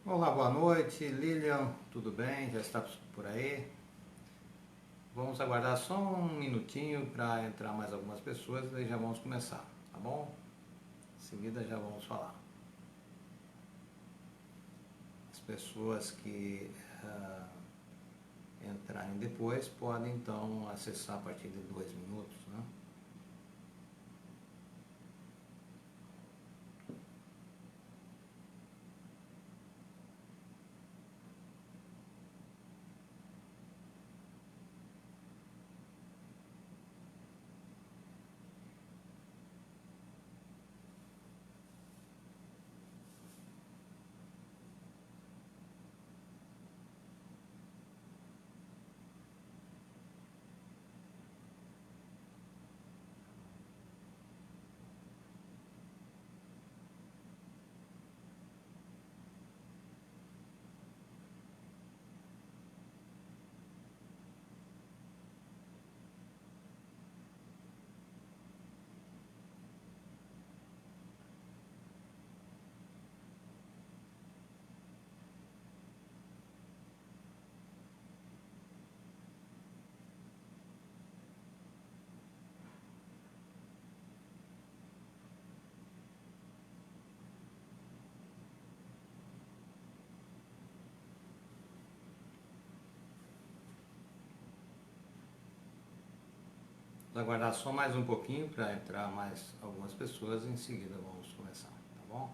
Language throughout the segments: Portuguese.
Olá, boa noite, Lilian, tudo bem? Já está por aí? Vamos aguardar só um minutinho para entrar mais algumas pessoas e daí já vamos começar, tá bom? Em seguida já vamos falar. As pessoas que entrarem depois podem então acessar a partir de 2 minutos, né? Vamos aguardar só mais um pouquinho para entrar mais algumas pessoas e em seguida vamos começar, tá bom?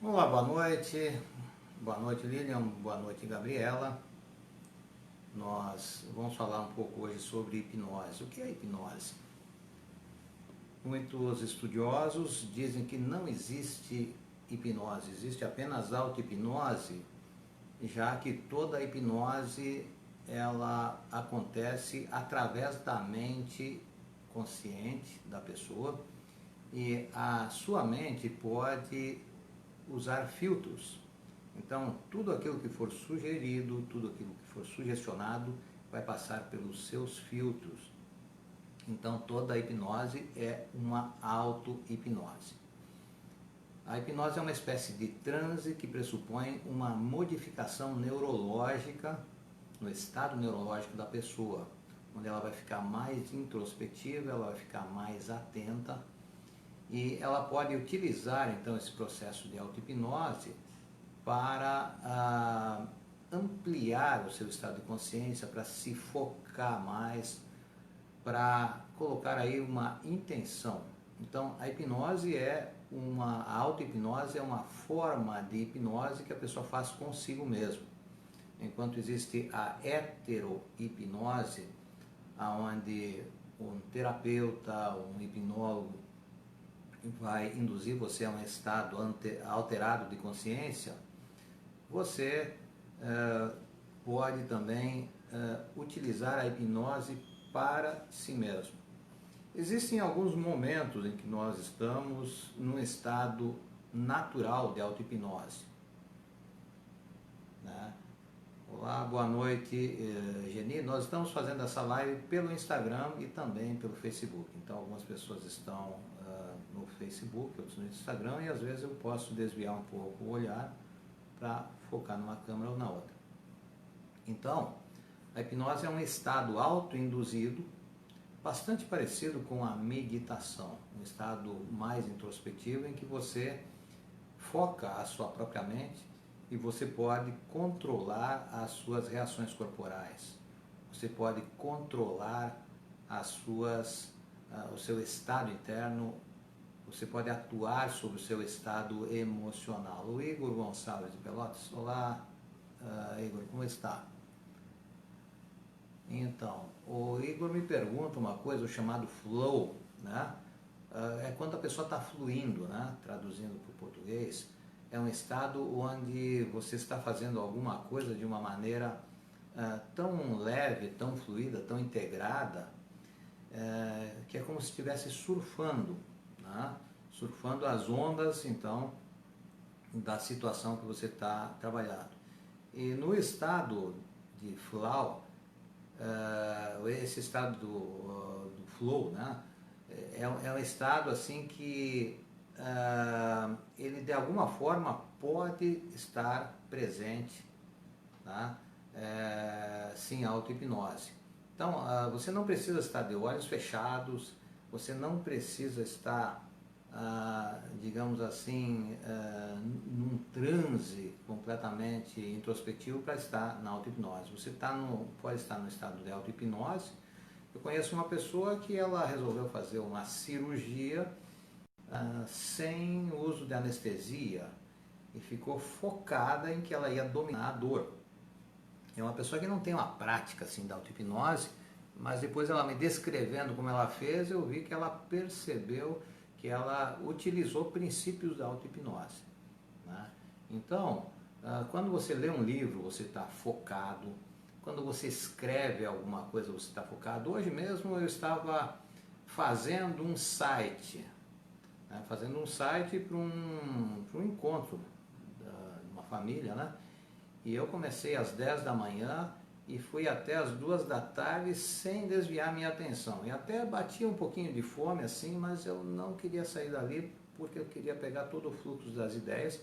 Olá, boa noite. Boa noite, Lilian. Boa noite, Gabriela. Nós vamos falar um pouco hoje sobre hipnose. O que é hipnose? Muitos estudiosos dizem que não existe hipnose, existe apenas auto-hipnose, já que toda a hipnose ela acontece através da mente consciente da pessoa e a sua mente pode usar filtros. Então, tudo aquilo que for sugerido, tudo aquilo que for sugestionado, vai passar pelos seus filtros. Então, toda a hipnose é uma auto-hipnose. A hipnose é uma espécie de transe que pressupõe uma modificação neurológica no estado neurológico da pessoa, onde ela vai ficar mais introspectiva, ela vai ficar mais atenta e ela pode utilizar então esse processo de auto-hipnose para ampliar o seu estado de consciência, para se focar mais, para colocar aí uma intenção. Então, a hipnose a auto-hipnose é uma forma de hipnose que a pessoa faz consigo mesmo. Enquanto existe a hetero-hipnose, onde um terapeuta, um hipnólogo vai induzir você a um estado alterado de consciência, você pode também utilizar a hipnose para si mesmo. Existem alguns momentos em que nós estamos num estado natural de auto-hipnose, né? Olá, boa noite, Geni. Nós estamos fazendo essa live pelo Instagram e também pelo Facebook. Então, algumas pessoas estão no Facebook, outros no Instagram, e às vezes eu posso desviar um pouco o olhar para focar numa câmera ou na outra. Então, a hipnose é um estado autoinduzido, bastante parecido com a meditação, um estado mais introspectivo em que você foca a sua própria mente e você pode controlar as suas reações corporais, você pode controlar o seu estado interno, você pode atuar sobre o seu estado emocional. O Igor Gonçalves de Pelotas, olá, Igor, como está? Então, o Igor me pergunta uma coisa, o chamado flow, né? É quando a pessoa está fluindo, né? Traduzindo para o português, é um estado onde você está fazendo alguma coisa de uma maneira tão leve, tão fluida, tão integrada, que é como se estivesse surfando, né? Surfando as ondas, então, da situação que você está trabalhando. E no estado de flow, esse estado do flow, né? É um estado assim que ele de alguma forma pode estar presente, tá? Sim, a auto-hipnose. Então, você não precisa estar de olhos fechados, você não precisa estar, digamos assim, num transe completamente introspectivo para estar na auto-hipnose. Você pode estar no estado de auto-hipnose. Eu conheço uma pessoa que ela resolveu fazer uma cirurgia sem uso de anestesia e ficou focada em que ela ia dominar a dor. É uma pessoa que não tem uma prática assim da auto-hipnose, mas depois ela me descrevendo como ela fez, eu vi que ela percebeu que ela utilizou princípios da auto-hipnose, né? Então, quando você lê um livro, você está focado. Quando você escreve alguma coisa, você está focado. Hoje mesmo eu estava fazendo um site, né? Fazendo um site para um encontro de uma família, né? E eu comecei às 10 da manhã e fui até às 2 da tarde sem desviar minha atenção. E até batia um pouquinho de fome assim, mas eu não queria sair dali porque eu queria pegar todo o fluxo das ideias.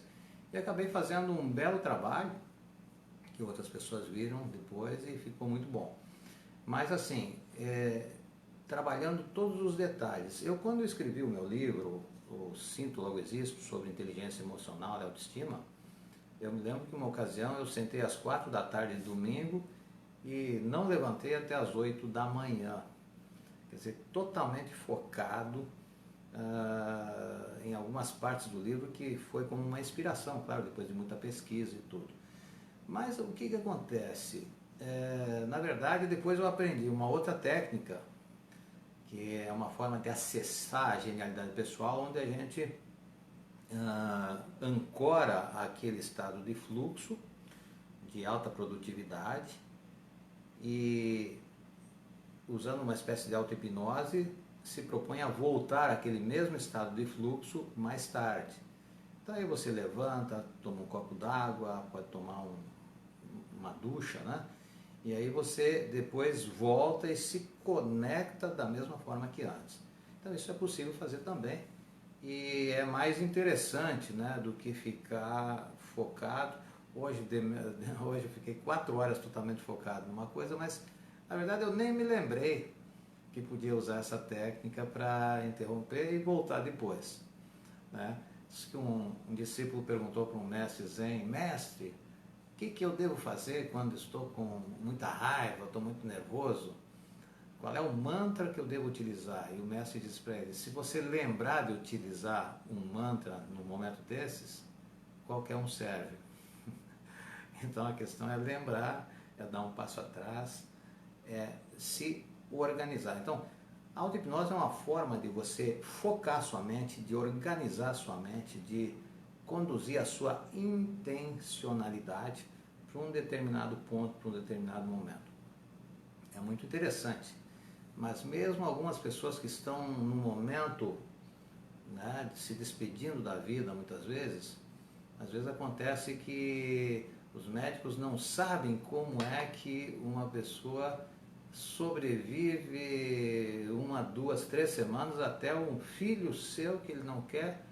E acabei fazendo um belo trabalho, que outras pessoas viram depois e ficou muito bom. Mas assim, trabalhando todos os detalhes. Eu quando escrevi o meu livro, o Sinto Logo Existo, sobre inteligência emocional e autoestima, eu me lembro que uma ocasião eu sentei às 4 da tarde de domingo e não levantei até às 8 da manhã. Quer dizer, totalmente focado em algumas partes do livro que foi como uma inspiração, claro, depois de muita pesquisa e tudo. Mas o que acontece? Na verdade, depois eu aprendi uma outra técnica, que é uma forma de acessar a genialidade pessoal, onde a gente ancora aquele estado de fluxo, de alta produtividade, e usando uma espécie de auto-hipnose, se propõe a voltar àquele mesmo estado de fluxo mais tarde. Então aí você levanta, toma um copo d'água, pode tomar uma ducha, né? E aí você depois volta e se conecta da mesma forma que antes. Então isso é possível fazer também. E é mais interessante, né, do que ficar focado. Hoje eu fiquei 4 horas totalmente focado numa coisa, mas na verdade eu nem me lembrei que podia usar essa técnica para interromper e voltar depois, né? Diz que um discípulo perguntou para um mestre Zen: mestre, o que eu devo fazer quando estou com muita raiva, estou muito nervoso? Qual é o mantra que eu devo utilizar? E o mestre disse para ele: se você lembrar de utilizar um mantra no momento desses, qualquer um serve. Então a questão é lembrar, é dar um passo atrás, é se organizar. Então, a auto-hipnose é uma forma de você focar sua mente, de organizar sua mente, de conduzir a sua intencionalidade para um determinado ponto, para um determinado momento. É muito interessante. Mas mesmo algumas pessoas que estão no momento, né, de se despedindo da vida, muitas vezes, às vezes acontece que os médicos não sabem como é que uma pessoa sobrevive 1, 2, 3 semanas até um filho seu que ele não quer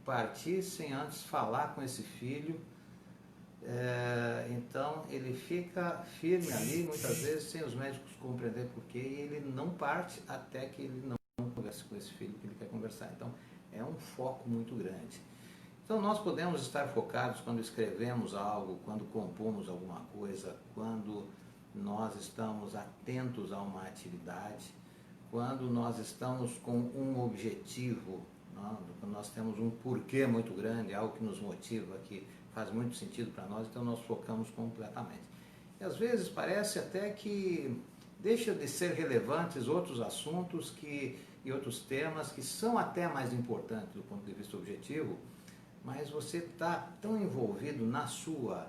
partir sem antes falar com esse filho ele fica firme ali, muitas vezes sem os médicos compreender porquê, e ele não parte até que ele não converse com esse filho que ele quer conversar. Então, é um foco muito grande. Então, nós podemos estar focados quando escrevemos algo, quando compomos alguma coisa, quando nós estamos atentos a uma atividade, quando nós estamos com um objetivo, quando nós temos um porquê muito grande, algo que nos motiva, que faz muito sentido para nós, então nós focamos completamente. E às vezes parece até que deixa de ser relevantes outros assuntos e outros temas que são até mais importantes do ponto de vista objetivo, mas você está tão envolvido na sua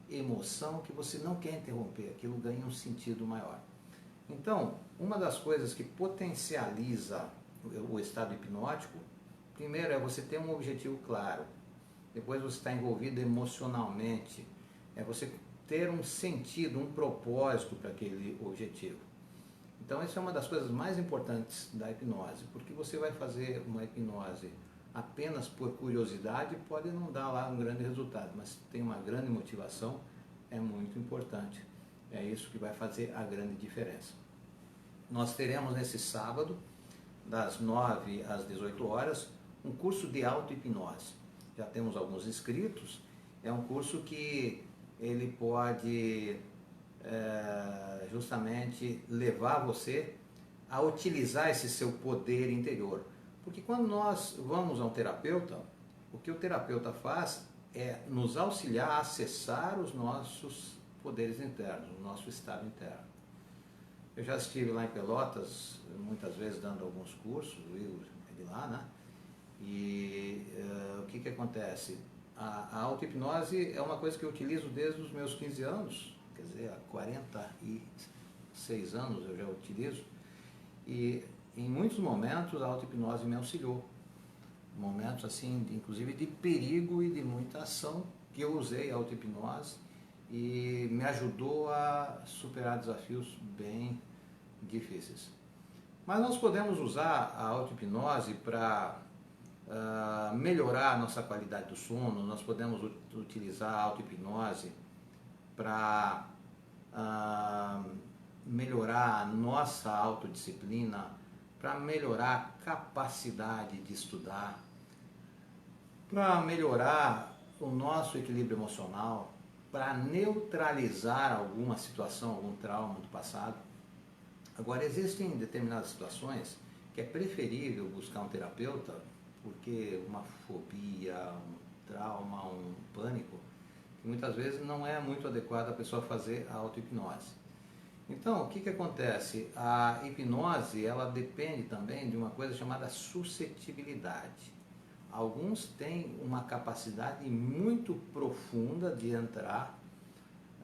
emoção que você não quer interromper, aquilo ganha um sentido maior. Então, uma das coisas que potencializa o estado hipnótico, primeiro é você ter um objetivo claro, depois você está envolvido emocionalmente, é você ter um sentido, um propósito para aquele objetivo. Então, essa é uma das coisas mais importantes da hipnose, porque você vai fazer uma hipnose apenas por curiosidade, pode não dar lá um grande resultado, mas tem uma grande motivação, é muito importante. É isso que vai fazer a grande diferença. Nós teremos nesse sábado, das 9 às 18 horas, um curso de auto-hipnose. Já temos alguns inscritos, é um curso que ele pode justamente levar você a utilizar esse seu poder interior. Porque quando nós vamos a um terapeuta, o que o terapeuta faz é nos auxiliar a acessar os nossos poderes internos, o nosso estado interno. Eu já estive lá em Pelotas, muitas vezes dando alguns cursos, o Igor é de lá, né? E o que acontece? A auto-hipnose é uma coisa que eu utilizo desde os meus 15 anos, quer dizer, há 46 anos eu já utilizo, e em muitos momentos a auto-hipnose me auxiliou. Momentos assim, inclusive de perigo e de muita ação, que eu usei a auto-hipnose e me ajudou a superar desafios bem difíceis. Mas nós podemos usar a auto-hipnose para melhorar a nossa qualidade do sono, nós podemos utilizar a auto-hipnose para melhorar a nossa autodisciplina, para melhorar a capacidade de estudar, para melhorar o nosso equilíbrio emocional, para neutralizar alguma situação, algum trauma do passado. Agora, existem determinadas situações que é preferível buscar um terapeuta, porque uma fobia, um trauma, um pânico, que muitas vezes não é muito adequado a pessoa fazer a auto-hipnose. Então, o que acontece? A hipnose, ela depende também de uma coisa chamada suscetibilidade. Alguns têm uma capacidade muito profunda de entrar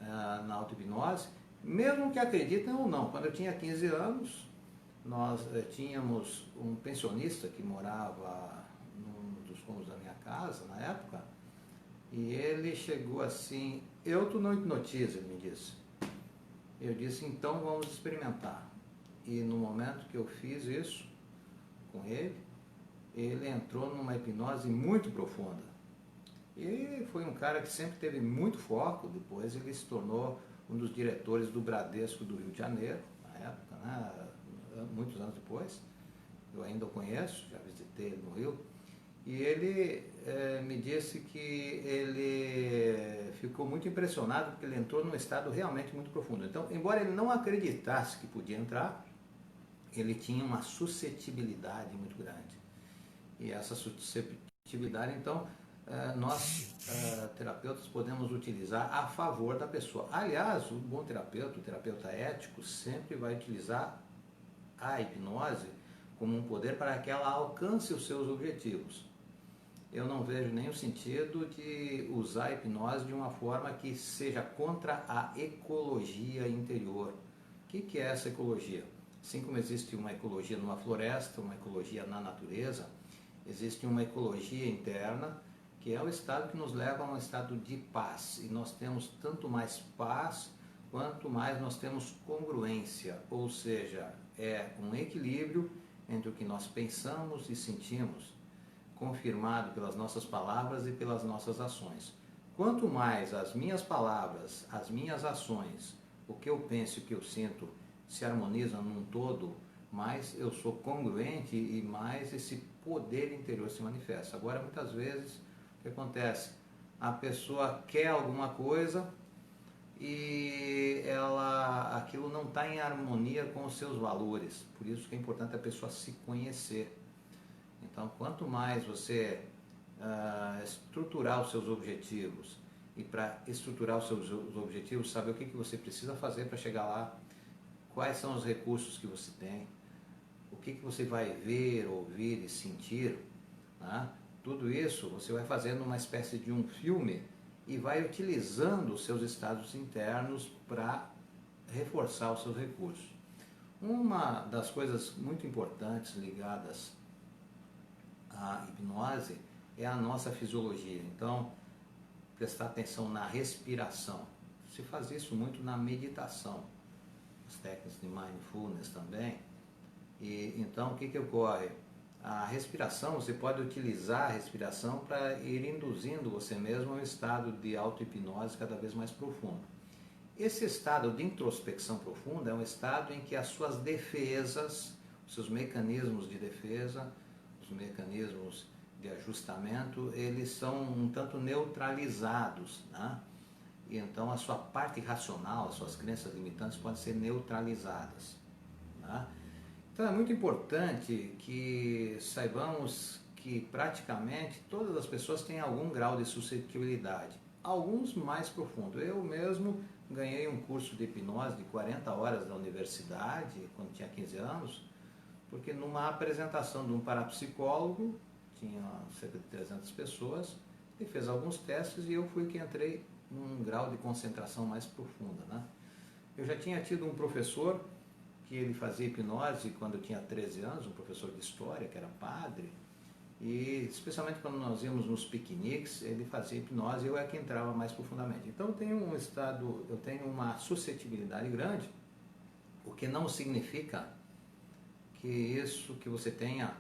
na auto-hipnose, mesmo que acreditem ou não. Quando eu tinha 15 anos, nós tínhamos um pensionista que morava num dos cômodos da minha casa, na época, e ele chegou assim: tu não hipnotiza, ele me disse. Eu disse: então vamos experimentar. E no momento que eu fiz isso com ele, ele entrou numa hipnose muito profunda. E foi um cara que sempre teve muito foco. Depois ele se tornou um dos diretores do Bradesco do Rio de Janeiro, na época, né? Muitos anos depois. Eu ainda o conheço, já visitei ele no Rio. E ele me disse que ele ficou muito impressionado porque ele entrou num estado realmente muito profundo. Então, embora ele não acreditasse que podia entrar, ele tinha uma suscetibilidade muito grande. E essa suscetibilidade, então, nós, terapeutas, podemos utilizar a favor da pessoa. Aliás, o bom terapeuta, o terapeuta ético, sempre vai utilizar a hipnose como um poder para que ela alcance os seus objetivos. Eu não vejo nenhum sentido de usar a hipnose de uma forma que seja contra a ecologia interior. O que é essa ecologia? Assim como existe uma ecologia numa floresta, uma ecologia na natureza, existe uma ecologia interna, que é o estado que nos leva a um estado de paz. E nós temos tanto mais paz, quanto mais nós temos congruência, ou seja, é um equilíbrio entre o que nós pensamos e sentimos, confirmado pelas nossas palavras e pelas nossas ações. quanto mais as minhas palavras, as minhas ações, o que eu penso e o que eu sinto se harmonizam num todo, mais eu sou congruente e mais esse poder interior se manifesta. Agora, muitas vezes, o que acontece? A pessoa quer alguma coisa e aquilo não está em harmonia com os seus valores. Por isso que é importante a pessoa se conhecer. Então, quanto mais você estruturar os seus objetivos, e para estruturar os seus objetivos, saber o que você precisa fazer para chegar lá, quais são os recursos que você tem, o que você vai ver, ouvir e sentir, né? Tudo isso você vai fazendo uma espécie de um filme e vai utilizando os seus estados internos para reforçar os seus recursos. Uma das coisas muito importantes ligadas à hipnose é a nossa fisiologia. Então, prestar atenção na respiração. Se faz isso muito na meditação, as técnicas de mindfulness também. E então, o que ocorre? A respiração, você pode utilizar a respiração para ir induzindo você mesmo a um estado de auto-hipnose cada vez mais profundo. Esse estado de introspecção profunda é um estado em que as suas defesas, os seus mecanismos de defesa, os mecanismos de ajustamento, eles são um tanto neutralizados, né? E então a sua parte racional, as suas crenças limitantes podem ser neutralizadas, né? Então é muito importante que saibamos que praticamente todas as pessoas têm algum grau de suscetibilidade, alguns mais profundo. Eu mesmo ganhei um curso de hipnose de 40 horas da universidade, quando tinha 15 anos, porque numa apresentação de um parapsicólogo, tinha cerca de 300 pessoas, ele fez alguns testes e eu fui que entrei num grau de concentração mais profunda, né? Eu já tinha tido um professor que ele fazia hipnose quando eu tinha 13 anos, um professor de história, que era padre, e especialmente quando nós íamos nos piqueniques, ele fazia hipnose e eu é que entrava mais profundamente. Então eu tenho uma suscetibilidade grande, o que não significa que você tenha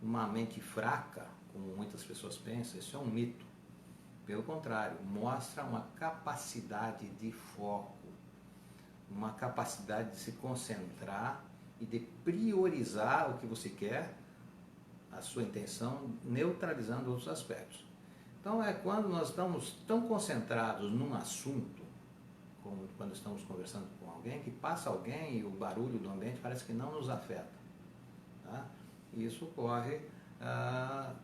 uma mente fraca, como muitas pessoas pensam. Isso é um mito. Pelo contrário, mostra uma capacidade de foco, uma capacidade de se concentrar e de priorizar o que você quer, a sua intenção, neutralizando outros aspectos. Então é quando nós estamos tão concentrados num assunto, como quando estamos conversando com alguém, que passa alguém e o barulho do ambiente parece que não nos afeta, tá? Isso ocorre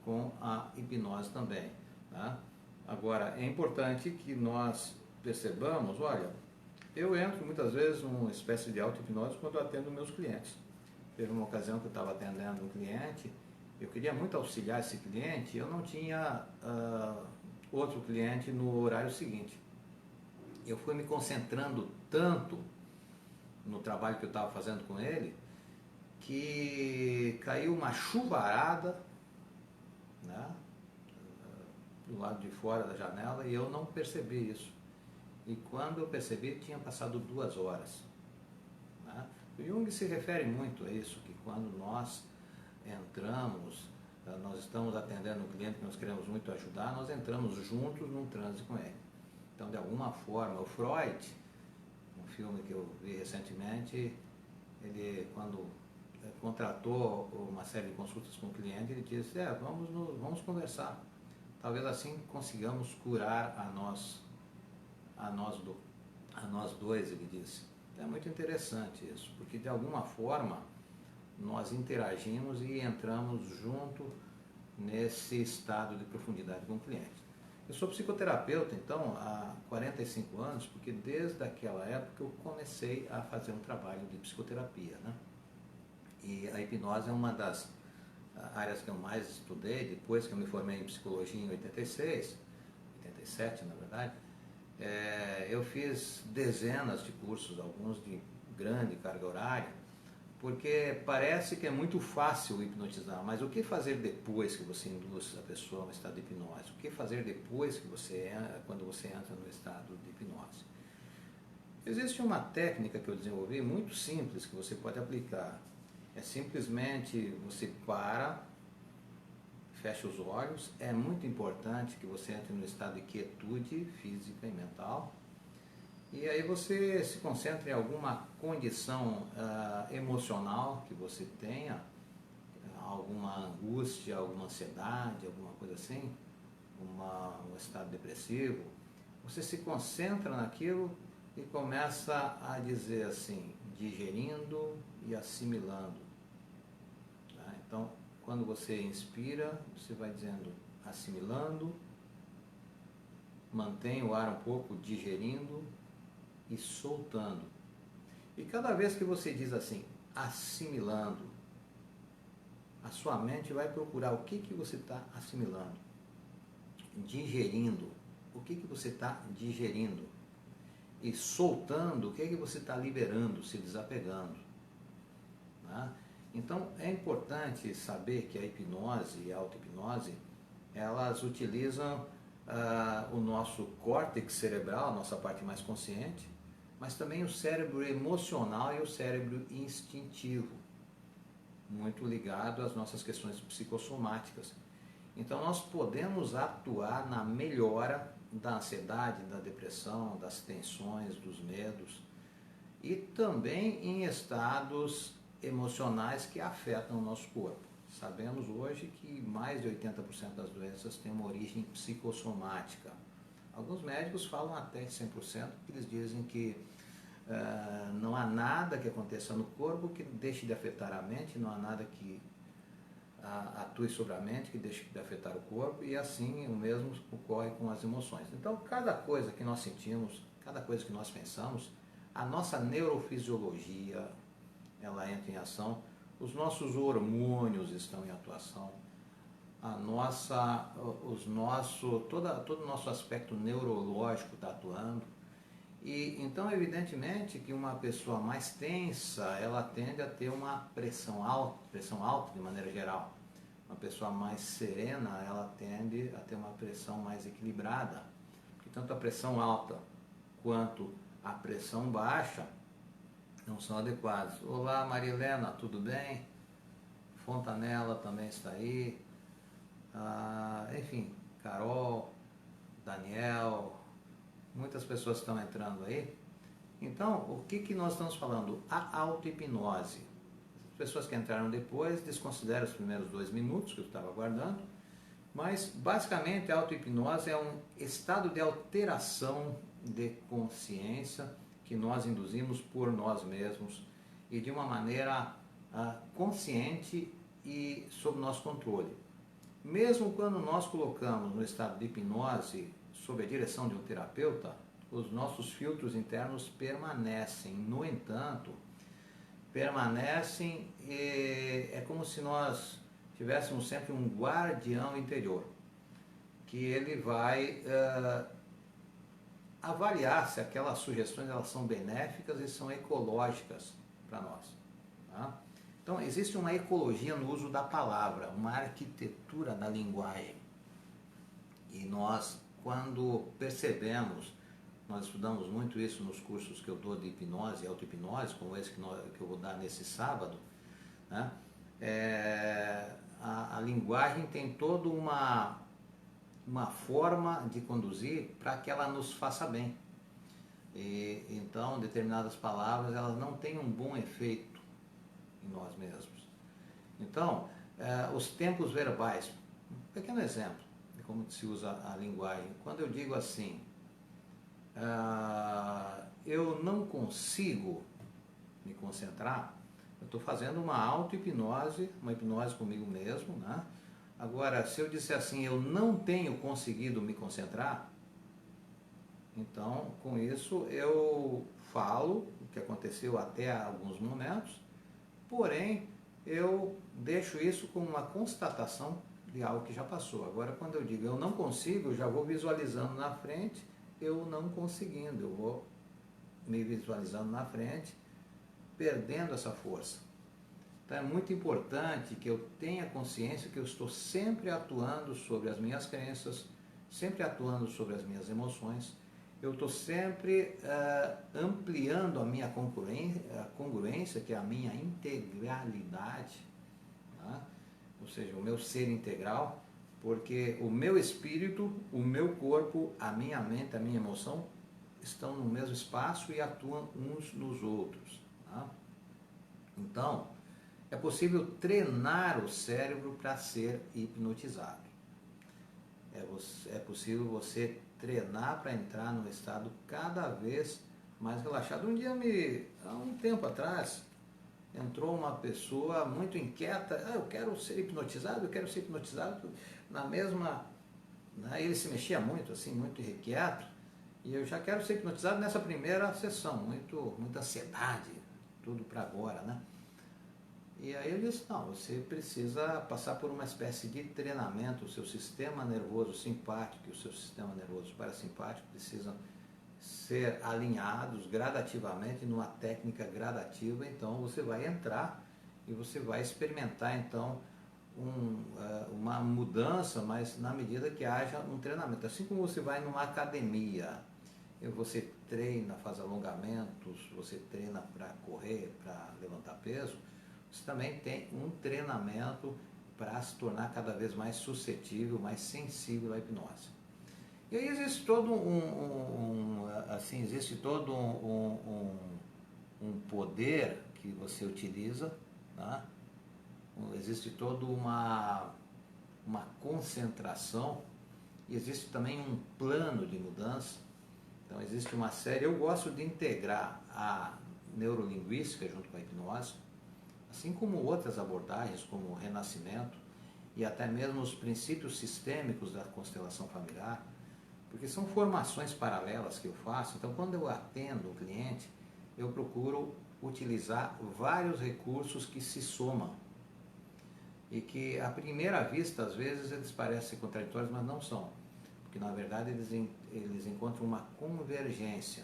com a hipnose também, tá? Agora, é importante que nós percebamos, olha, eu entro muitas vezes numa espécie de auto-hipnose quando eu atendo meus clientes. Teve uma ocasião que eu estava atendendo um cliente, eu queria muito auxiliar esse cliente, eu não tinha outro cliente no horário seguinte. Eu fui me concentrando tanto no trabalho que eu estava fazendo com ele, que caiu uma chuvarada, né, do lado de fora da janela, e eu não percebi isso. E quando eu percebi, tinha passado 2 horas. Né? O Jung se refere muito a isso, que quando nós entramos, nós estamos atendendo um cliente que nós queremos muito ajudar, nós entramos juntos num transe com ele. Então, de alguma forma, o Freud, um filme que eu vi recentemente, ele, quando contratou uma série de consultas com o cliente, ele disse, vamos conversar. Talvez assim consigamos curar a nós dois, ele disse. É muito interessante isso, porque de alguma forma nós interagimos e entramos junto nesse estado de profundidade com o cliente. Eu sou psicoterapeuta, então, há 45 anos, porque desde aquela época eu comecei a fazer um trabalho de psicoterapia, né? E a hipnose é uma das áreas que eu mais estudei, depois que eu me formei em psicologia em 86, 87 na verdade. Eu fiz dezenas de cursos, alguns de grande carga horária, porque parece que é muito fácil hipnotizar, mas o que fazer depois que você induz a pessoa a um estado de hipnose? O que fazer depois que quando você entra no estado de hipnose? Existe uma técnica que eu desenvolvi muito simples que você pode aplicar. É simplesmente você feche os olhos. É muito importante que você entre no estado de quietude física e mental. E aí você se concentra em alguma condição emocional que você tenha, alguma angústia, alguma ansiedade, alguma coisa assim, um estado depressivo. Você se concentra naquilo e começa a dizer assim, digerindo e assimilando. Tá? Então, quando você inspira, você vai dizendo assimilando, mantém o ar um pouco digerindo e soltando. E cada vez que você diz assim, assimilando, a sua mente vai procurar o que você está assimilando. Digerindo, o que você está digerindo. E soltando, o que você está liberando, se desapegando. Né? Então, é importante saber que a hipnose e a auto-hipnose, elas utilizam o nosso córtex cerebral, a nossa parte mais consciente, mas também o cérebro emocional e o cérebro instintivo, muito ligado às nossas questões psicossomáticas. Então nós podemos atuar na melhora da ansiedade, da depressão, das tensões, dos medos e também em estados emocionais que afetam o nosso corpo. Sabemos hoje que mais de 80% das doenças têm uma origem psicossomática. Alguns médicos falam até 100%, porque eles dizem que não há nada que aconteça no corpo que deixe de afetar a mente, não há nada que atue sobre a mente que deixe de afetar o corpo, e assim o mesmo ocorre com as emoções. Então, cada coisa que nós sentimos, cada coisa que nós pensamos, a nossa neurofisiologia, ela entra em ação, os nossos hormônios estão em atuação, todo o nosso aspecto neurológico está atuando. E então, evidentemente, que uma pessoa mais tensa, ela tende a ter uma pressão alta de maneira geral. Uma pessoa mais serena, ela tende a ter uma pressão mais equilibrada. Porque tanto a pressão alta quanto a pressão baixa não são adequadas. Olá, Maria Helena, tudo bem? Fontanella também está aí. Enfim, Carol, Daniel, muitas pessoas estão entrando aí. Então, o que nós estamos falando? A auto-hipnose. As pessoas que entraram depois desconsideram os primeiros 2 minutos que eu estava aguardando, mas basicamente a auto-hipnose é um estado de alteração de consciência que nós induzimos por nós mesmos e de uma maneira consciente e sob nosso controle. Mesmo quando nós colocamos no estado de hipnose sob a direção de um terapeuta, os nossos filtros internos permanecem. No entanto, permanecem é como se nós tivéssemos sempre um guardião interior, que ele vai avaliar se aquelas sugestões elas são benéficas e são ecológicas para nós. Tá? Então, existe uma ecologia no uso da palavra, uma arquitetura da linguagem. E nós, quando percebemos, nós estudamos muito isso nos cursos que eu dou de hipnose e auto-hipnose, como esse que eu vou dar nesse sábado, né? A linguagem tem toda uma forma de conduzir para que ela nos faça bem. E, então, determinadas palavras elas não têm um bom efeito em nós mesmos. Então, os tempos verbais, um pequeno exemplo de como se usa a linguagem. Quando eu digo assim, eu não consigo me concentrar, eu estou fazendo uma auto-hipnose, uma hipnose comigo mesmo, né? Agora, se eu disser assim, eu não tenho conseguido me concentrar, então, com isso, eu falo o que aconteceu até alguns momentos, porém, eu deixo isso como uma constatação de algo que já passou. Agora, quando eu digo eu não consigo, eu já vou visualizando na frente, eu não conseguindo, eu vou me visualizando na frente, perdendo essa força. Então é muito importante que eu tenha consciência que eu estou sempre atuando sobre as minhas crenças, sempre atuando sobre as minhas emoções, eu estou sempre ampliando a minha congruência, que é a minha integralidade, tá? Ou seja, o meu ser integral, porque o meu espírito, o meu corpo, a minha mente, a minha emoção estão no mesmo espaço e atuam uns nos outros. Tá? Então, é possível treinar o cérebro para ser hipnotizado. É possível você treinar para entrar num estado cada vez mais relaxado. Há um tempo atrás, entrou uma pessoa muito inquieta, eu quero ser hipnotizado, eu quero ser hipnotizado, na mesma, né, ele se mexia muito, assim, muito irrequieto, e eu já quero ser hipnotizado nessa primeira sessão, muita ansiedade, tudo para agora, né? E aí eu disse, não, você precisa passar por uma espécie de treinamento, o seu sistema nervoso simpático e o seu sistema nervoso parasimpático precisam ser alinhados gradativamente numa técnica gradativa, então você vai entrar e você vai experimentar então uma mudança, mas na medida que haja um treinamento. Assim como você vai numa academia, você treina, faz alongamentos, você treina para correr, para levantar peso, você também tem um treinamento para se tornar cada vez mais suscetível, mais sensível à hipnose. E aí existe todo um poder que você utiliza, né? Existe toda uma concentração, e existe também um plano de mudança. Então existe uma série, eu gosto de integrar a neurolinguística junto com a hipnose, assim como outras abordagens, como o renascimento, e até mesmo os princípios sistêmicos da constelação familiar, porque são formações paralelas que eu faço. Então, quando eu atendo o cliente, eu procuro utilizar vários recursos que se somam e que, à primeira vista, às vezes, eles parecem contraditórios, mas não são, porque, na verdade, eles encontram uma convergência.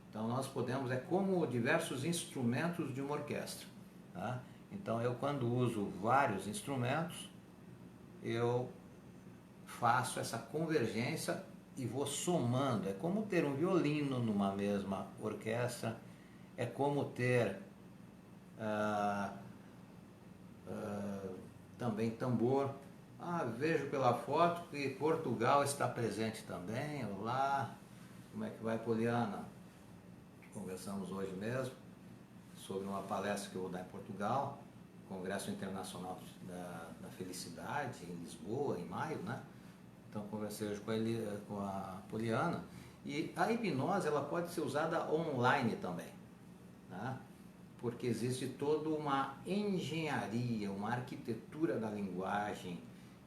Então, nós podemos, é como diversos instrumentos de uma orquestra. Tá? Então, eu, quando uso vários instrumentos, eu faço essa convergência e vou somando. É como ter um violino numa mesma orquestra, é como ter também tambor. Vejo pela foto que Portugal está presente também. Olá, como é que vai, Poliana? Conversamos hoje mesmo sobre uma palestra que eu vou dar em Portugal, Congresso Internacional da Felicidade, em Lisboa, em maio, né? Então conversei hoje com a Poliana. E a hipnose ela pode ser usada online também, né? Porque existe toda uma engenharia, uma arquitetura da linguagem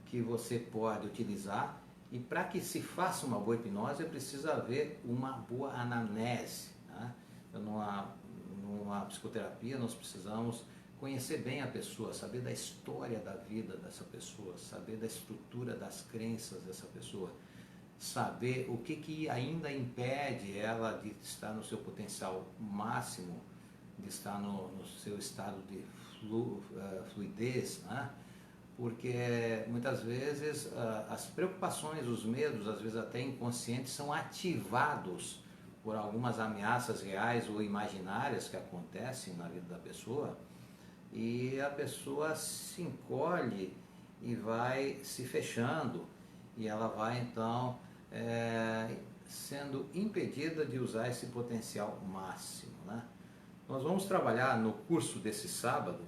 que você pode utilizar, e para que se faça uma boa hipnose é preciso haver uma boa anamnese, né? Então, numa psicoterapia nós precisamos conhecer bem a pessoa, saber da história da vida dessa pessoa, saber da estrutura das crenças dessa pessoa, saber o que ainda impede ela de estar no seu potencial máximo, de estar no seu estado de fluidez, né? Porque muitas vezes as preocupações, os medos, às vezes até inconscientes, são ativados por algumas ameaças reais ou imaginárias que acontecem na vida da pessoa, e a pessoa se encolhe e vai se fechando, e ela vai então sendo impedida de usar esse potencial máximo, né? Nós vamos trabalhar no curso desse sábado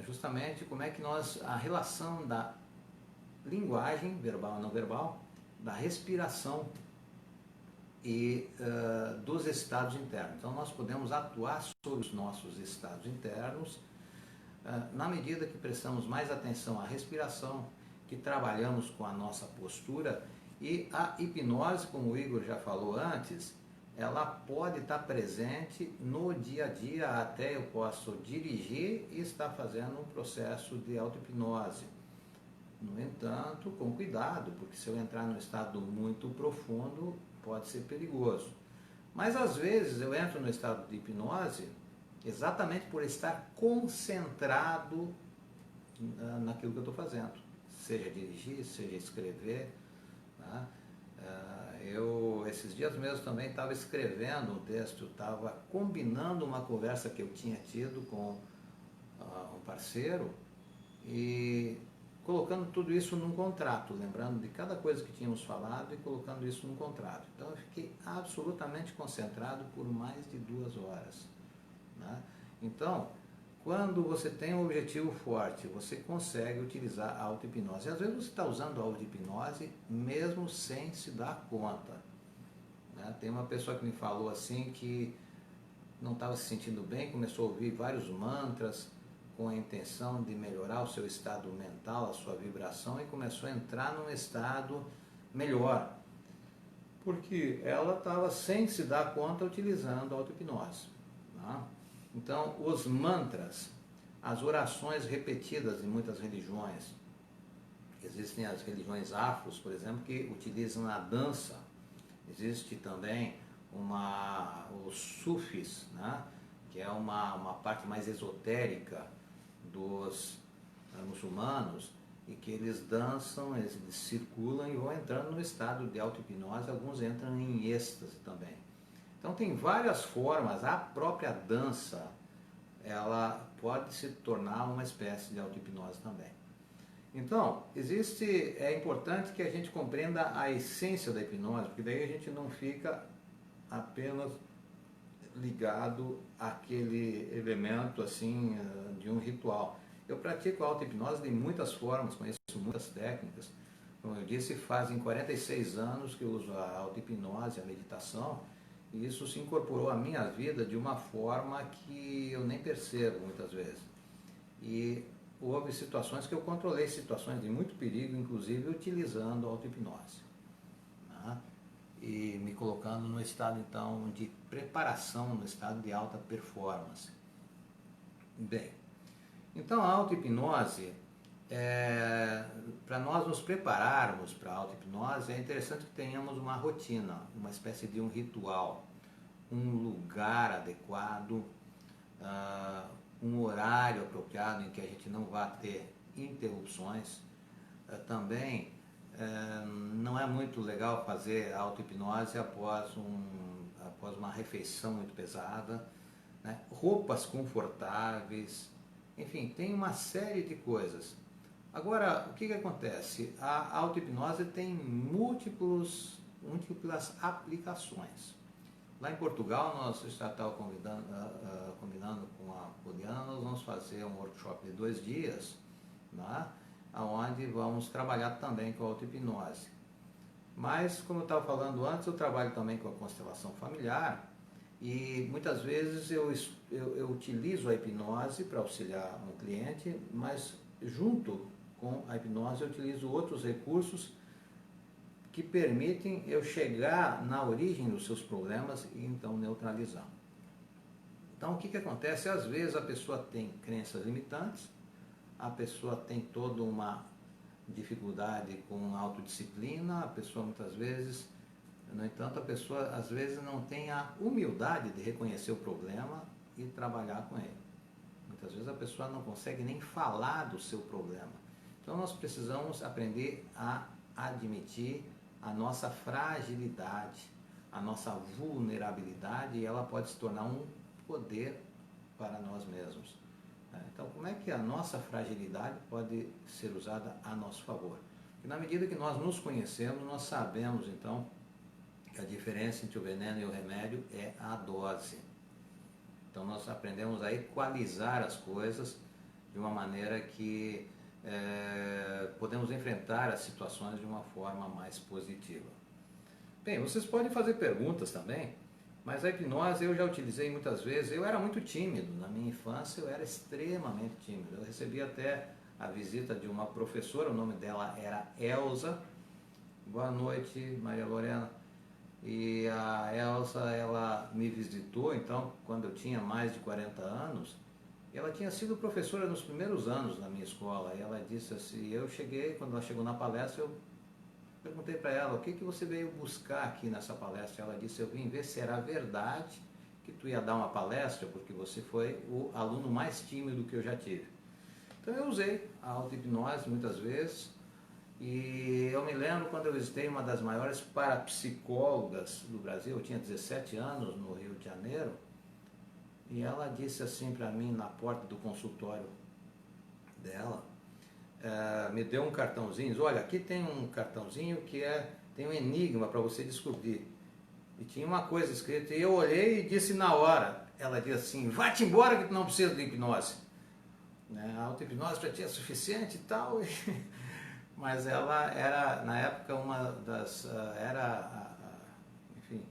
justamente como é que a relação da linguagem verbal e não verbal, da respiração e dos estados internos. Então nós podemos atuar sobre os nossos estados internos na medida que prestamos mais atenção à respiração, que trabalhamos com a nossa postura, e a hipnose, como o Igor já falou antes, ela pode estar presente no dia a dia. Até eu posso dirigir e estar fazendo um processo de auto-hipnose. No entanto, com cuidado, porque se eu entrar num estado muito profundo, pode ser perigoso. Mas às vezes eu entro no estado de hipnose exatamente por estar concentrado naquilo que eu estou fazendo, seja dirigir, seja escrever, né? Eu, esses dias mesmo, também estava escrevendo um texto, estava combinando uma conversa que eu tinha tido com um parceiro, e colocando tudo isso num contrato, lembrando de cada coisa que tínhamos falado e colocando isso num contrato. Então eu fiquei absolutamente concentrado por mais de 2 horas, né? Então, quando você tem um objetivo forte, você consegue utilizar a auto-hipnose. Às vezes você está usando a auto-hipnose mesmo sem se dar conta, né? Tem uma pessoa que me falou assim que não estava se sentindo bem, começou a ouvir vários mantras com a intenção de melhorar o seu estado mental, a sua vibração, e começou a entrar num estado melhor, porque ela estava, sem se dar conta, utilizando a auto-hipnose, né? Então, os mantras, as orações repetidas em muitas religiões, existem as religiões afros, por exemplo, que utilizam a dança. Existe também os sufis, né? Que é uma parte mais esotérica dos muçulmanos, e que eles dançam, eles circulam e vão entrando no estado de auto-hipnose, alguns entram em êxtase também. Então tem várias formas, a própria dança, ela pode se tornar uma espécie de auto-hipnose também. Então, é importante que a gente compreenda a essência da hipnose, porque daí a gente não fica apenas ligado àquele elemento assim de um ritual. Eu pratico a auto-hipnose de muitas formas, conheço muitas técnicas. Como eu disse, fazem 46 anos que eu uso a auto-hipnose, a meditação, e isso se incorporou à minha vida de uma forma que eu nem percebo muitas vezes. E houve situações que eu controlei, situações de muito perigo, inclusive utilizando a auto-hipnose, né? E me colocando no estado então de preparação, no estado de alta performance. Bem, então a auto-hipnose, para nós nos prepararmos para a auto-hipnose, é interessante que tenhamos uma rotina, uma espécie de um ritual, um lugar adequado, um horário apropriado em que a gente não vá ter interrupções. Também não é muito legal fazer auto-hipnose após uma refeição muito pesada, né? Roupas confortáveis, enfim, tem uma série de coisas. Agora, o que acontece? A auto-hipnose tem múltiplas aplicações. Lá em Portugal, nós estávamos combinando com a Poliana, nós vamos fazer um workshop de 2 dias, né, onde vamos trabalhar também com a auto-hipnose. Mas, como eu estava falando antes, eu trabalho também com a constelação familiar, e muitas vezes eu utilizo a hipnose para auxiliar um cliente, mas junto com a hipnose eu utilizo outros recursos que permitem eu chegar na origem dos seus problemas e então neutralizar. Então o que acontece? Às vezes a pessoa tem crenças limitantes, a pessoa tem toda uma dificuldade com autodisciplina, a pessoa muitas vezes, no entanto, a pessoa às vezes não tem a humildade de reconhecer o problema e trabalhar com ele. Muitas vezes a pessoa não consegue nem falar do seu problema. Então nós precisamos aprender a admitir a nossa fragilidade, a nossa vulnerabilidade, e ela pode se tornar um poder para nós mesmos. Então, como é que a nossa fragilidade pode ser usada a nosso favor? Porque na medida que nós nos conhecemos, nós sabemos, então, que a diferença entre o veneno e o remédio é a dose. Então, nós aprendemos a equalizar as coisas de uma maneira que podemos enfrentar as situações de uma forma mais positiva. Bem, vocês podem fazer perguntas também, mas a hipnose eu já utilizei muitas vezes. Eu era muito tímido, na minha infância eu era extremamente tímido. Eu recebi até a visita de uma professora, o nome dela era Elza. Boa noite, Maria Lorena. E a Elza, ela me visitou, então, quando eu tinha mais de 40 anos, ela tinha sido professora nos primeiros anos na minha escola, e ela disse assim, quando ela chegou na palestra, eu perguntei para ela, o que você veio buscar aqui nessa palestra? Ela disse, eu vim ver se era verdade que tu ia dar uma palestra, porque você foi o aluno mais tímido que eu já tive. Então eu usei a auto-hipnose muitas vezes, e eu me lembro quando eu visitei uma das maiores parapsicólogas do Brasil, eu tinha 17 anos, no Rio de Janeiro, e ela disse assim para mim na porta do consultório dela, me deu um cartãozinho, diz, olha, aqui tem um cartãozinho que tem um enigma para você descobrir. E tinha uma coisa escrita, e eu olhei e disse na hora, ela disse assim, vai-te embora que tu não precisa de hipnose. Né? A auto-hipnose para ti é suficiente e tal. Mas ela era, na época, enfim,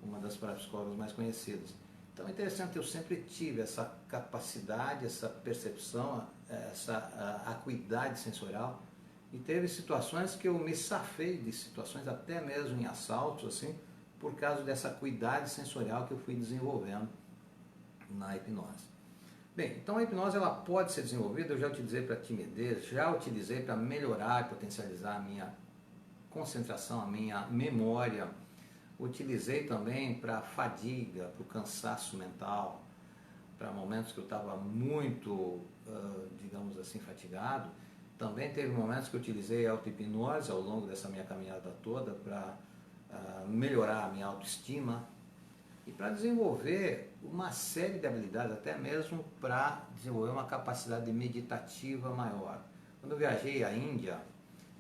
uma das parapsicólogas mais conhecidas. Então é interessante, eu sempre tive essa capacidade, essa percepção, essa acuidade sensorial. E teve situações que eu me safei de situações, até mesmo em assaltos, assim, por causa dessa acuidade sensorial que eu fui desenvolvendo na hipnose. Bem, então a hipnose ela pode ser desenvolvida, eu já utilizei para timidez, já utilizei para melhorar e potencializar a minha concentração, a minha memória, utilizei também para fadiga, para o cansaço mental, para momentos que eu estava muito, digamos assim, fatigado. Também teve momentos que eu utilizei a auto-hipnose ao longo dessa minha caminhada toda para melhorar a minha autoestima e para desenvolver uma série de habilidades, até mesmo para desenvolver uma capacidade meditativa maior. Quando eu viajei à Índia,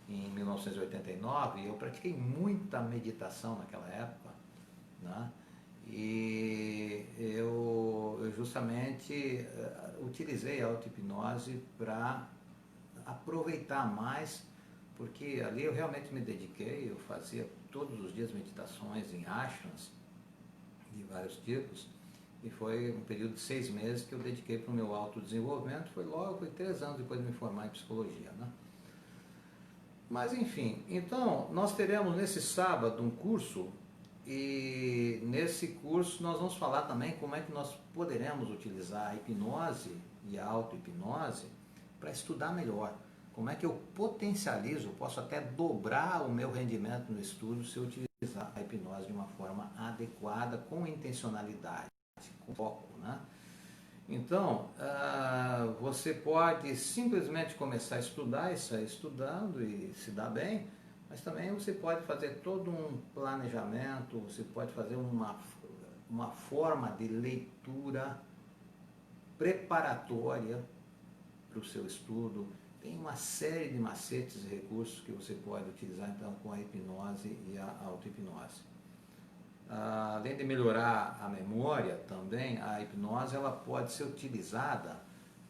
em 1989, eu pratiquei muita meditação naquela época, né? E eu justamente utilizei a auto-hipnose para aproveitar mais, porque ali eu realmente me dediquei, eu fazia todos os dias meditações em ashrams de vários tipos, e foi um período de 6 meses que eu dediquei para o meu autodesenvolvimento, foi 3 anos depois de me formar em psicologia, né? Mas enfim, então nós teremos nesse sábado um curso, e nesse curso nós vamos falar também como é que nós poderemos utilizar a hipnose e a auto-hipnose para estudar melhor. Como é que eu potencializo, posso até dobrar o meu rendimento no estudo se eu utilizar a hipnose de uma forma adequada, com intencionalidade, com foco, né? Então, você pode simplesmente começar a estudar e sair estudando e se dar bem, mas também você pode fazer todo um planejamento, você pode fazer uma forma de leitura preparatória para o seu estudo. Tem uma série de macetes e recursos que você pode utilizar então com a hipnose e a auto-hipnose. Além de melhorar a memória também, a hipnose ela pode ser utilizada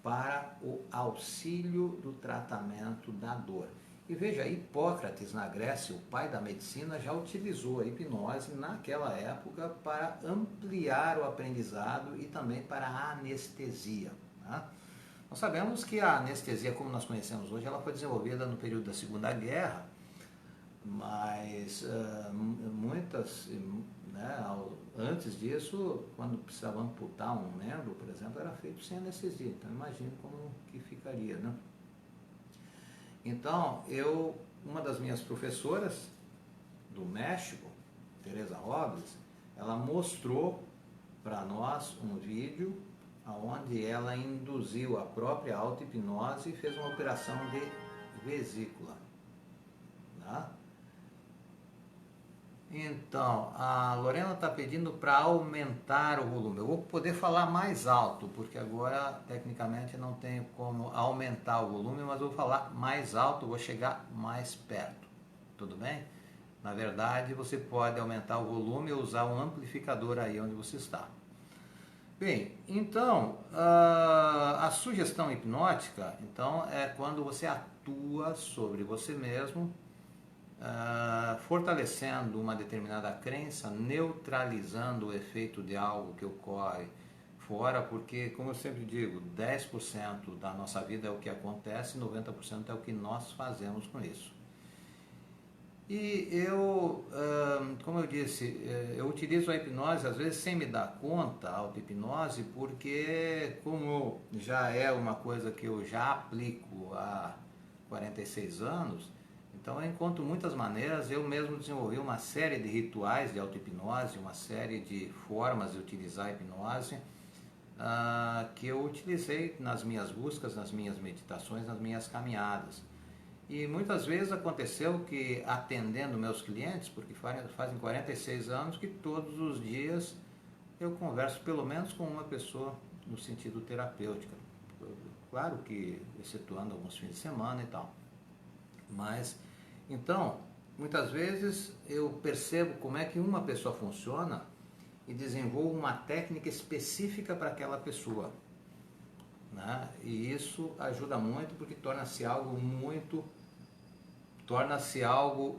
para o auxílio do tratamento da dor. E veja, Hipócrates na Grécia, o pai da medicina, já utilizou a hipnose naquela época para ampliar o aprendizado e também para a anestesia. Tá? Nós sabemos que a anestesia, como nós conhecemos hoje, ela foi desenvolvida no período da Segunda Guerra, mas muitas, né, antes disso, quando precisava amputar um membro, por exemplo, era feito sem anestesia. Então imagine como que ficaria, né? Então, uma das minhas professoras do México, Teresa Robles, ela mostrou para nós um vídeo onde ela induziu a própria auto-hipnose e fez uma operação de vesícula. Tá? Então, a Lorena está pedindo para aumentar o volume. Eu vou poder falar mais alto, porque agora, tecnicamente, não tenho como aumentar o volume, mas vou falar mais alto, vou chegar mais perto. Tudo bem? Na verdade, você pode aumentar o volume e usar um amplificador aí onde você está. Bem, então, a sugestão hipnótica, então, é quando você atua sobre você mesmo, fortalecendo uma determinada crença, neutralizando o efeito de algo que ocorre fora, porque, como eu sempre digo, 10% da nossa vida é o que acontece, 90% é o que nós fazemos com isso. E eu, como eu disse, eu utilizo a hipnose às vezes sem me dar conta, a auto-hipnose, porque como já é uma coisa que eu já aplico há 46 anos, então eu encontro muitas maneiras, eu mesmo desenvolvi uma série de rituais de auto-hipnose, uma série de formas de utilizar a hipnose, que eu utilizei nas minhas buscas, nas minhas meditações, nas minhas caminhadas. E muitas vezes aconteceu que, atendendo meus clientes, porque fazem 46 anos que todos os dias eu converso pelo menos com uma pessoa no sentido terapêutico. claro que excetuando alguns fins de semana e tal. Mas, então, muitas vezes eu percebo como é que uma pessoa funciona e desenvolvo uma técnica específica para aquela pessoa, né? E isso ajuda muito porque torna-se algo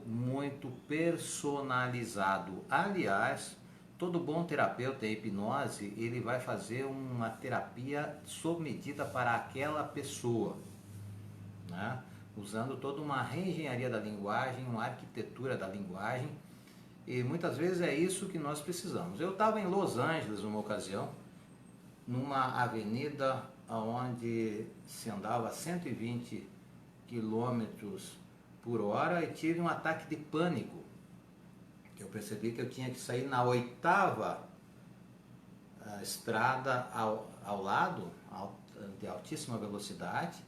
muito personalizado. Aliás, todo bom terapeuta em hipnose, ele vai fazer uma terapia sob medida para aquela pessoa, né? Usando toda uma reengenharia da linguagem, uma arquitetura da linguagem, e muitas vezes é isso que nós precisamos. Eu estava em Los Angeles numa ocasião, numa avenida onde se andava 120 quilômetros por hora e tive um ataque de pânico. Eu percebi que eu tinha que sair na 8ª estrada ao lado, de altíssima velocidade,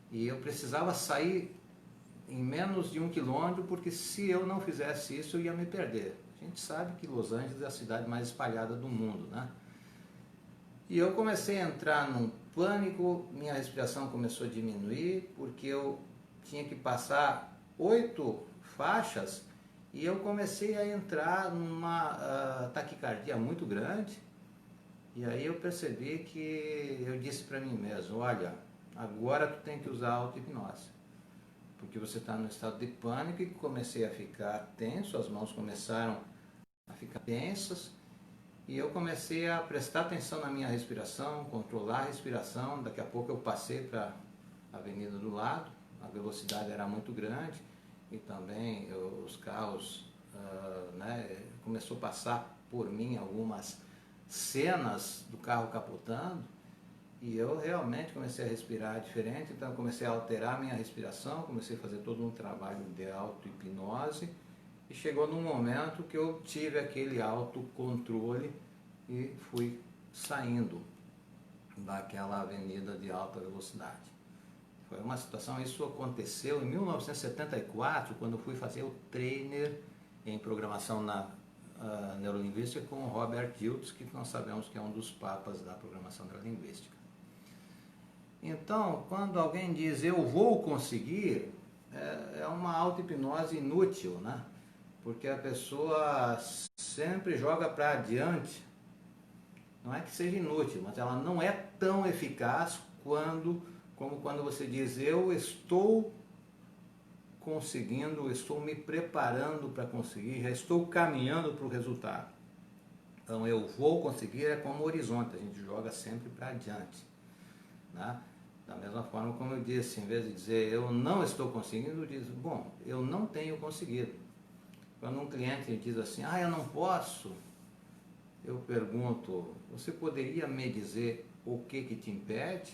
e eu precisava sair em menos de 1 quilômetro, porque se eu não fizesse isso eu ia me perder. A gente sabe que Los Angeles é a cidade mais espalhada do mundo, né? E eu comecei a entrar num pânico, minha respiração começou a diminuir, porque eu tinha que passar 8 faixas e eu comecei a entrar numa taquicardia muito grande. E aí eu percebi que eu disse para mim mesmo, olha, agora tu tem que usar a auto-hipnose, porque você está no estado de pânico. E comecei a ficar tenso, as mãos começaram a ficar tensas, e eu comecei a prestar atenção na minha respiração, controlar a respiração. Daqui a pouco eu passei para a avenida do lado, a velocidade era muito grande, e também os carros, né, começou a passar por mim algumas cenas do carro capotando, e eu realmente comecei a respirar diferente. Então eu comecei a alterar a minha respiração, comecei a fazer todo um trabalho de auto-hipnose, e chegou num momento que eu tive aquele autocontrole e fui saindo daquela avenida de alta velocidade. Foi uma situação, isso aconteceu em 1974, quando eu fui fazer o trainer em programação na neurolinguística com o Robert Dilts, que nós sabemos que é um dos papas da programação neurolinguística. Então, quando alguém diz eu vou conseguir, é uma auto-hipnose inútil, né? Porque a pessoa sempre joga para adiante. Não é que seja inútil, mas ela não é tão eficaz como quando você diz eu estou conseguindo, estou me preparando para conseguir, já estou caminhando para o resultado. Então eu vou conseguir é como horizonte, a gente joga sempre para adiante, né? Da mesma forma como eu disse, em vez de dizer eu não estou conseguindo, eu diz, bom, eu não tenho conseguido. Quando um cliente diz assim, eu não posso, eu pergunto, você poderia me dizer o que te impede?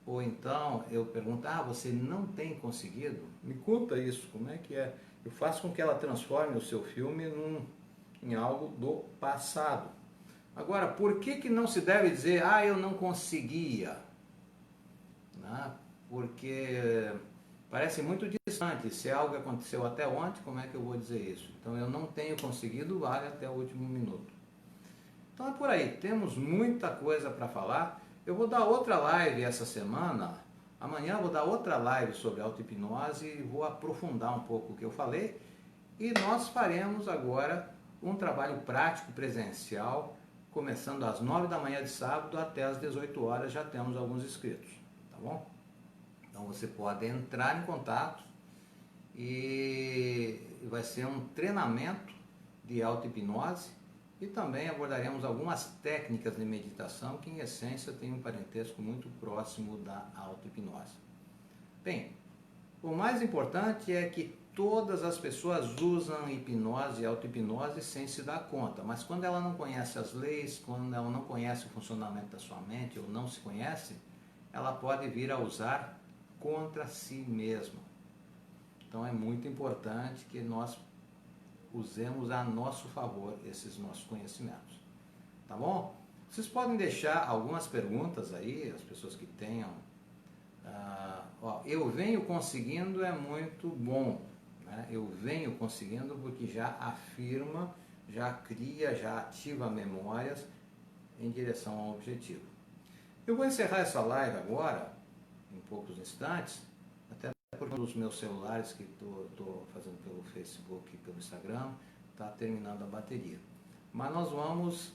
Ou então eu pergunto, você não tem conseguido? Me conta isso, como é que é? Eu faço com que ela transforme o seu filme em algo do passado. Agora, por que não se deve dizer, eu não conseguia? Porque parece muito distante. Se é algo que aconteceu até ontem, como é que eu vou dizer isso? Então eu não tenho conseguido, vale até o último minuto. Então é por aí, temos muita coisa para falar. Eu vou dar outra live essa semana, amanhã eu vou dar outra live sobre auto-hipnose e vou aprofundar um pouco o que eu falei. E nós faremos agora um trabalho prático presencial, começando às 9 da manhã de sábado até às 18 horas, já temos alguns inscritos, tá bom? Então você pode entrar em contato e vai ser um treinamento de auto-hipnose, e também abordaremos algumas técnicas de meditação que em essência têm um parentesco muito próximo da auto-hipnose. Bem, o mais importante é que todas as pessoas usam hipnose e auto-hipnose sem se dar conta, mas quando ela não conhece as leis, quando ela não conhece o funcionamento da sua mente ou não se conhece, ela pode vir a usar contra si mesma. Então é muito importante que nós usemos a nosso favor esses nossos conhecimentos, tá bom? Vocês podem deixar algumas perguntas aí, as pessoas que tenham. Eu venho conseguindo é muito bom, né? Eu venho conseguindo porque já afirma, já cria, já ativa memórias em direção ao objetivo. Eu vou encerrar essa live agora, em poucos instantes, até porque um dos meus celulares que estou fazendo pelo Facebook e pelo Instagram está terminando a bateria. Mas nós vamos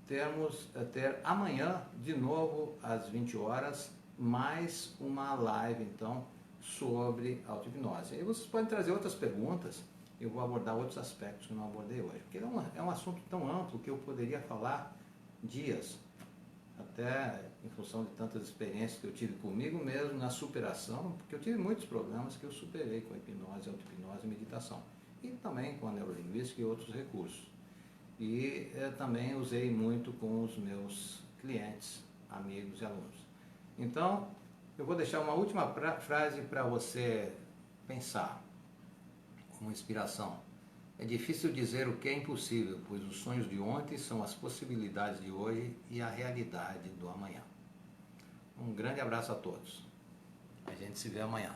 ter amanhã, de novo, às 20 horas, mais uma live, então, sobre auto-hipnose. Aí vocês podem trazer outras perguntas, eu vou abordar outros aspectos que eu não abordei hoje, porque é um assunto tão amplo que eu poderia falar dias, até em função de tantas experiências que eu tive comigo mesmo na superação, porque eu tive muitos problemas que eu superei com a hipnose, auto-hipnose e meditação, e também com a neurolinguística e outros recursos. E também usei muito com os meus clientes, amigos e alunos. Então, eu vou deixar uma última frase para você pensar, como inspiração. É difícil dizer o que é impossível, pois os sonhos de ontem são as possibilidades de hoje e a realidade do amanhã. Um grande abraço a todos. A gente se vê amanhã.